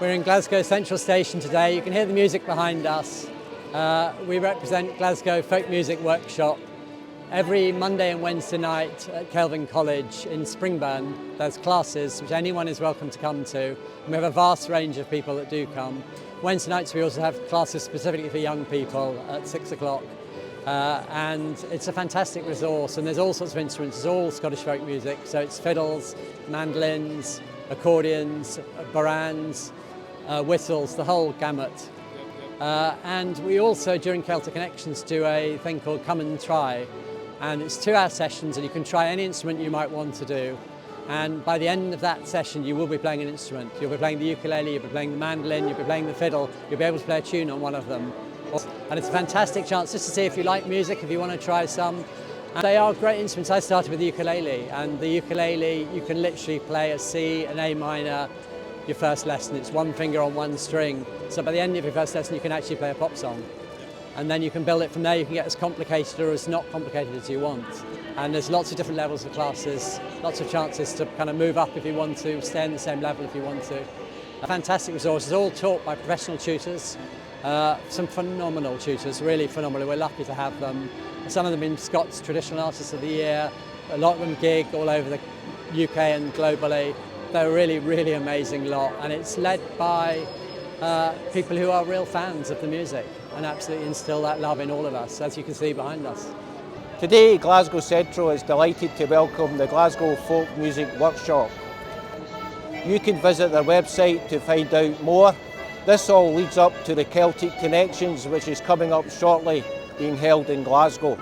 We're in Glasgow Central station today. You can hear the music behind us. We represent Glasgow Folk-music Workshop. Every Monday and Wednesday night at Kelvin College in Springburn, there's classes which anyone is welcome to come to. And we have a vast range of people that do come. Wednesday nights we also have classes specifically for young people at 6 o'clock. And it's a fantastic resource, and there's all sorts of instruments. It's all Scottish folk music, so it's fiddles, mandolins, accordions, barans, whistles, the whole gamut. And we also, during Celtic Connections, do a thing called Come and Try. And it's 2-hour sessions, and you can try any instrument you might want to do. And by the end of that session, you will be playing an instrument. You'll be playing the ukulele, you'll be playing the mandolin, you'll be playing the fiddle, you'll be able to play a tune on one of them. And it's a fantastic chance just to see if you like music, if you want to try some. And they are great instruments. I started with the ukulele, and the ukulele, you can literally play a C, an A minor, your first lesson. It's one finger on one string. So by the end of your first lesson, you can actually play a pop song. And then you can build it from there. You can get as complicated or as not complicated as you want. And there's lots of different levels of classes, lots of chances to kind of move up if you want to, stay in the same level if you want to. A fantastic resource. It's all taught by professional tutors, some phenomenal tutors, really phenomenal. We're lucky to have them. Some of them in Scott's Traditional Artists of the Year, a lot of them gig all over the UK and globally. They're a really, really amazing lot, and it's led by people who are real fans of the music and absolutely instill that love in all of us, as you can see behind us. Today, Glasgow Central is delighted to welcome the Glasgow Folk-music Workshop. You can visit their website to find out more. This all leads up to the Celtic Connections, which is coming up shortly, being held in Glasgow.